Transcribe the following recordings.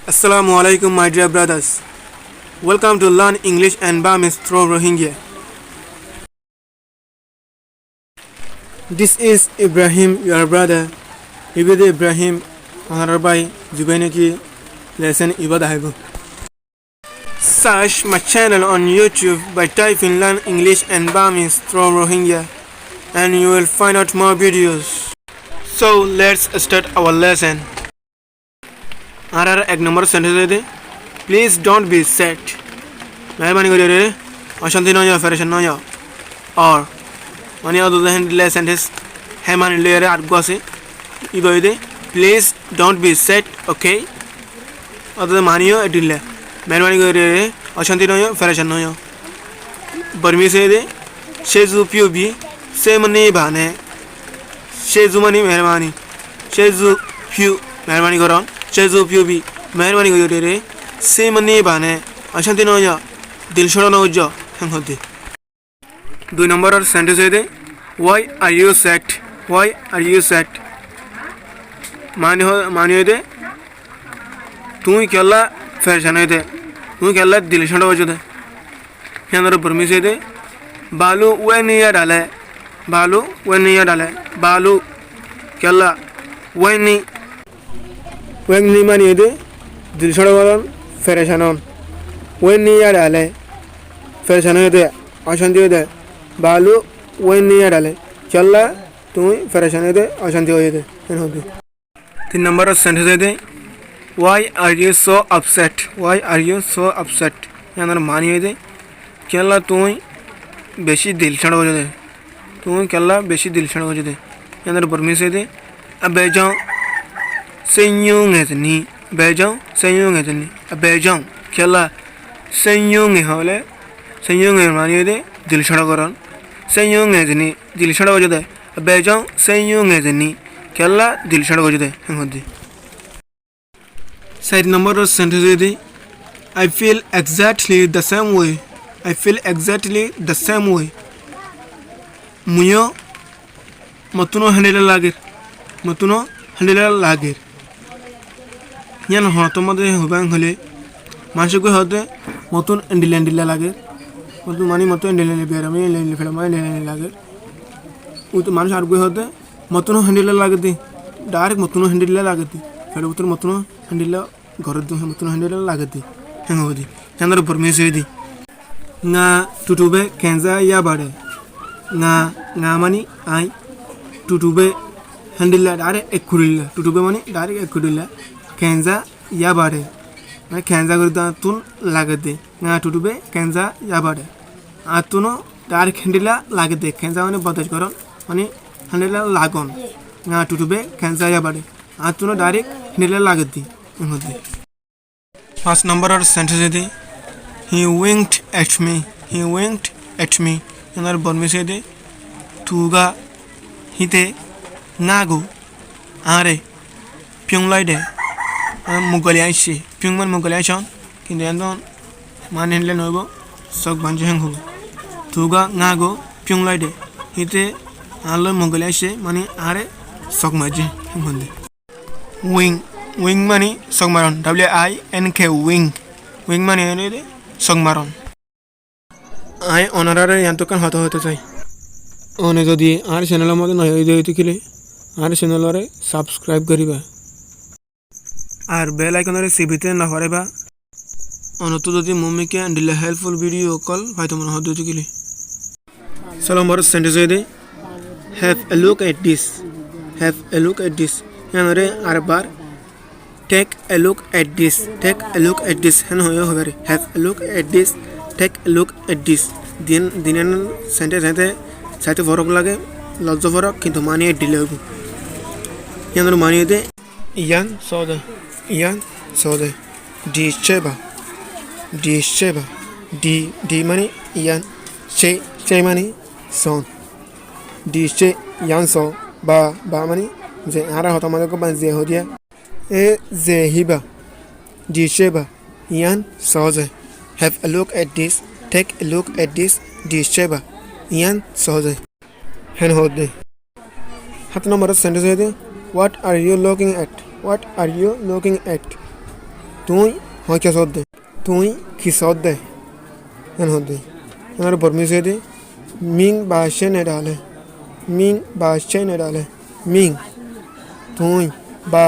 Assalamu alaikum, my dear brothers. Welcome to learn English and Burmese through Rohingya. This is Ibrahim, your brother. Ibide Ibrahim, Honorable Zubainaki, lesson Ibadahibu. Search my channel on YouTube by typing Learn English and Burmese through Rohingya, and you will find out more videos. So let's start our lesson. एक number sentence they please don't be set मेहरबानी करिए अशांति न हो फेरेशन न हो और मानी अदर हैंडले सेंटेंस है मान ले रे आगो से इबो दे please don't be set okay अदर मानियो एडिले मेहरबानी करिए अशांति न हो फेरेशन न हो बर्मीज दे शेजु प्यूबी से मनी बाने शेजु मनी मेहरबानी शेजु प्यू मेहरबानी करो शेजु प्यूबी मेहरबानी करिए से मनी बाने अशांति न हो दिल छोड़ा न हो जाओ हम होते 2 नंबर और sentence they why are you set मानियो दे तू केला फैशन दे तू केला दिल छोड़ा हो जाते हैं अंदर बर्मीज दे बालू वे नहीं डाले बालू केला वे नहीं वेंगनी मानिए दे दिल छोड़ा वाला फेरेशनों वें नहीं डाले फेरेशनों दे अशांति दे बालू वें नहीं डाले चला तुम्हें फेरेशनों दे अशांति हो दे 3 number sentence they Why are you so upset यानी मानिए दे चला तुम्हें बेशी दिल छोड़ा हो जाते तुम्हें चला बेशी दिल छोड़ा हो जाते यानी बर्मी से दे अब जाओ सेन्यूंग है तनी बेजाऊं क्या सेन्यूंग है वाले सेन्यूंग है मानिए दे दिल छड़ा करन सेन्यूंग है तनी दिल छड़ा हो जाता है बेजाऊं सेन्यूंग है तनी क्या दिल छड़ा हो जाता है होती साइड नंबर और sentence they I feel exactly the same way मुयो मतुनो हंडेला लागे यान हतो मते होबां हले मानसिक होते मतुन एंडिला लागे मतुन मानी मतो एंडिला बेरामे एंडिला फेलमा एंडिला लागे उत मानस आर होते मतुन हंडिला लागती डायरेक्ट मतुन हंडिला लागती फेल उतर मतुन हंडिला घर दु मतुन हंडिला लागती हेंग होदी चंद्र परमेश्वर दी ना टुटुबे केंजा या बाडे ना मानी आई टुटुबे हंडिला डायरेक्ट एकुडिला टुटुबे मानी डायरेक्ट एकुडिला केंजा या बाडे मैं केंजा करता तुन लागते ना टुटुबे केंजा या बाडे आतुनो डायरेक्ट हंडिला लागते केंजा माने बदज करन माने हंडिला लागन ना टुटुबे केंजा या बाडे आतुनो डायरेक्ट हंडिला लागती होते 5 नंबर और sentence they he winked at me यानी बर्मी से दे तुगा हिते नागो आरे प्योंगलाई दे मुगलिया से प्योंगमन मुगलिया छन किंतु यान मान हेले नबो सक बांजे हंग हो तुगा नागो प्योंगलाई दे हिते आलो मुगलिया से माने आरे सक माजे हंगदे विंग माने सक मारन WINK विंग माने ने सक मारन आई অনারারে ইয়ান্তকান হতে চাই ओने जदि आर चैनल मते न होई देति किले आर चैनल रे सब्सक्राइब करिबा आर बेल आइकन रे सिबिते न हरेबा अनतो जदि मम्मी के एंडिले हेल्पफुल वीडियो कॉल फाइतो मन हदुति किले चलो मोर सेंटेंस दे have a look at this यानी रे आर बार take a look at this हन होयो होबरे have a look at this दिन सेंटेंस है साइते फरक लगे लज्ज फरक किंतु मानिए डिले हो यानी मानिए दे यान सोदे डिशेबा डी मानी यान चे मानी सोन डिशे यान सो बा मानी जे आरा होता माने को बन जे हो दिया ए जे हिबा डिशेबा यान सोजे have a look at this take a look at this डिशेबा यान सोजे हेन होदे 7 नंबर सेंटेंस दे What are you looking at? তুই হয় কিসত দে তুই কিসত দে এন হতে আমার বর্মিসে দে মিং বাসে নে ডালে মিং বাসে নে ডালে মিং তুই বা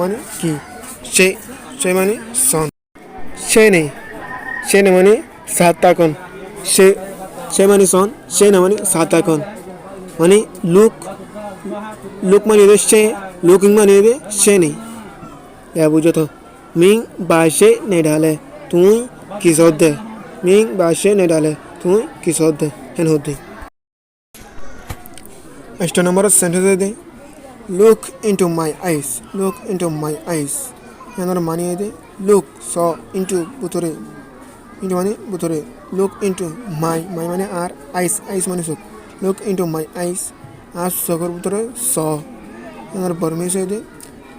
মানে কি সে মানে সন সে ne মানে সাতাকন সে মানে সন সে ne মানে সাতাকন মানে লুক মানে সে লুকিং মানে সে নেই বুঝো তো মিং বাসে নে ডালে তুই কিসত দে মিং বাসে নে ডালে তুই কিসত দে হেন হতে 8 নম্বর সেন্টেন্স দে look into my eyes এনার মানে দে look saw into ভিতরে into মানে ভিতরে look into my মানে আর eyes মানে চোখ look into my eyes আর চোখের ভিতরে saw এনার বর্মিসে দে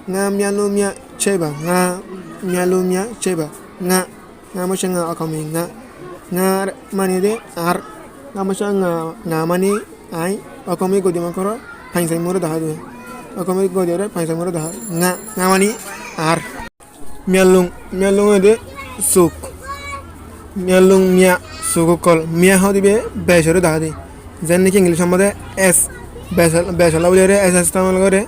nga mialu mia cheba nga mialu mia cheba nga masha nga akami nga mani de ar nga masha nga mani ai akami godi makoro paisai moro daha de akami godi re paisai moro daha nga mani ar mialung de suk mialung mia sukol mia hodibe besore daha de janne ki english mode s besala bole s istamal gore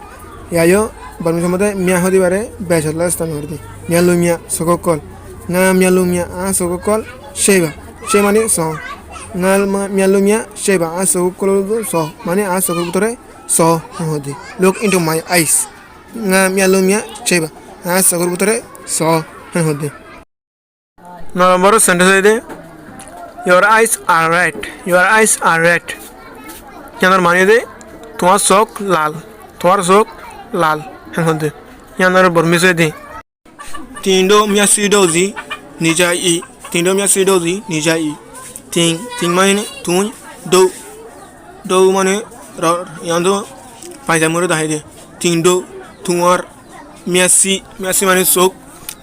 yayo Burmese mode mia hodi bare besala istamal gore mialu mia sukol nga mialu mia a sukol sheba she mani so nga mialu mia sheba a sukol so mani a sukol butore so hodi look into my eyes nga mialu mia sheba a sukol butore so hodi number sentence ide your eyes are red yanar mani de তোমার চোখ লাল হতে ইয়ানার বর্মিসে দি তিনডো মিয়া সিডোজি নিজা ই তিন মানে তুই দৌ মানে ইয়ান্দো পাইজা মরে দাহাই দে তিনডো তোমার মিয়াসি মানে চোখ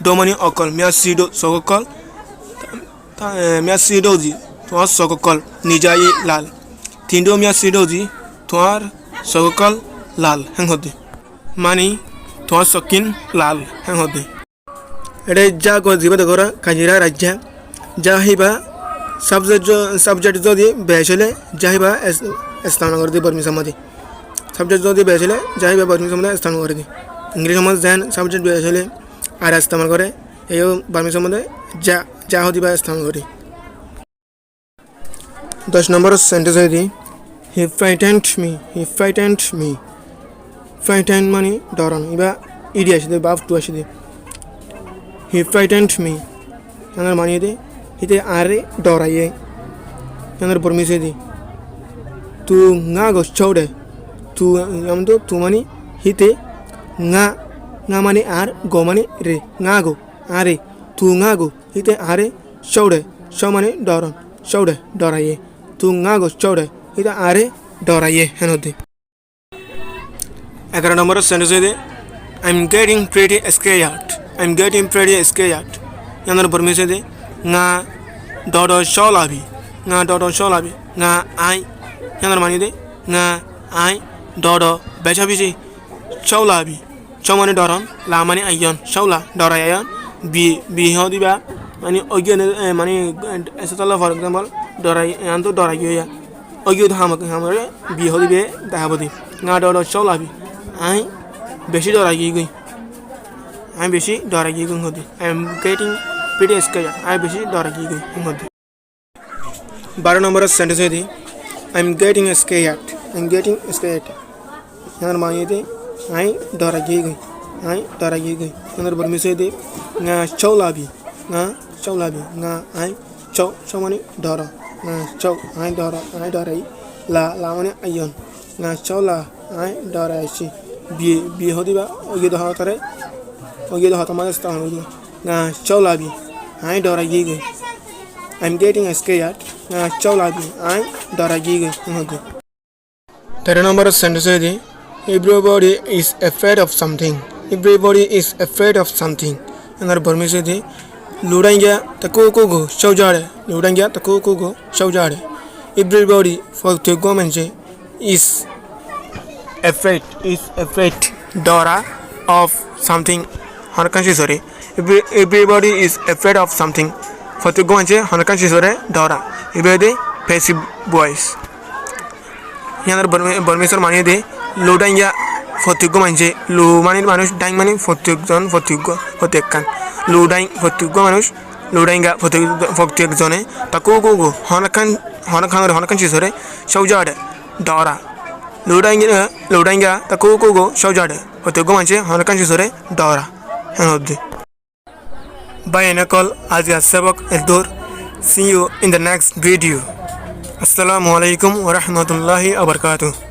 দো মানে অকল মিয়াসিডো চোখ অকল মিয়াসিডোজি তোমার চোখ অকল নিজা ই লাল তিনডো মিয়াসিডোজি তোমার সকল লাল হতে মানে তোমার সকিন লাল হতে এটা যা গজিবা দেখরা কাজিরা রাজ্যা যা হইবা সাবজেক্ট যদি বেসলে যা হইবা স্থান করে দি বর্মিসে মধ্যে সাবজেক্ট যদি বেসলে যা হইবা বর্মিসে মধ্যে স্থান করে দি ইংলিশ মধ্যে যেন সাবজেক্ট বেসলে আর ইস্তেমাল করে এই বর্মিসে মধ্যে যা হদিবা স্থান করে 10 নম্বর সেন্টেন্স দি He frightened me. Frightened মানে ডরান ইবা ইডি আসে বাপ টু আসে He frightened me আমার মানে দে হিতে আরে ডরাইয়ে আমার বর্মিসে দি তু nga go chode tu amdo tu মানে হিতে nga মানে আর গো মানে রে nga go আরে tu nga go হিতে আরে chode মানে ডরান chode ডরাইয়ে tu nga go chode এটা আরে ডরাইয়ে হেনতে 11 নম্বর সেন্টেন্স দে I'm getting pretty scared ইয়ানার বর্মিসে দে nga dodo sholabi nga ai ইয়ানার মানে দে nga ai dodo বেচাবিজি sholabi মানে ডরন লা মানে আইয়ন শাওলা ডরাইয়ন বি হদিবা মানে অজ্ঞান মানে এসতলা ফর एग्जांपल ডরাইয়া অগিও হামরে বি হদিবে দাহাবদি nga dodo sholabi ai বেশি ডরাই গই হদি I am getting pretty scared ai বেশি ডরাই গই হদি 12 নম্বর সেন্টেন্স দি I'm getting scared ইয়ার মানে দে ai ডরাই গই ইয়ার বর্মিসে দে nga sholabi nga ai chau মানে ডরা nga chau ai dorai la মানে ayon nga chaula ai dorai chi bi hodiba ogi do hatama stan nga chaula bi ai dorai gi I'm getting scared nga chaula bi ai dorai gi hodi 13 number sentence di everybody is afraid of something angar Burmese di Rohingya takuko go shaujare everybody for the government is afraid Dora of something হনকান শিসরে everybody is afraid of something ফতুগ্গ মানছে হনকান শিসরে ডরা এবারে passive voice ইয়াদের বর্মেশ্বর মানিয়ে দে লোডাইয়া ফতুগ্গ মানছে লো মানির মানুষ dyeing মানে ফতুকজন ফতুক্কান লোডাইং ফতুগ্গ মানুষ লোডাইঙ্গা ফতুকজনে তাকু গো হনকান শিসরে সৌজাড়ে ডরা লোডাইঙ্গা তাকু গো সৌজাড়ে ফতুগ্গ মানছে হনকান শিসরে ডরা হ্যাঁ হদ্দে Bye Nakal Azia Sabak Eldor. See you in the next video. Assalamu alaikum wa rahmatullahi wa barakatuh.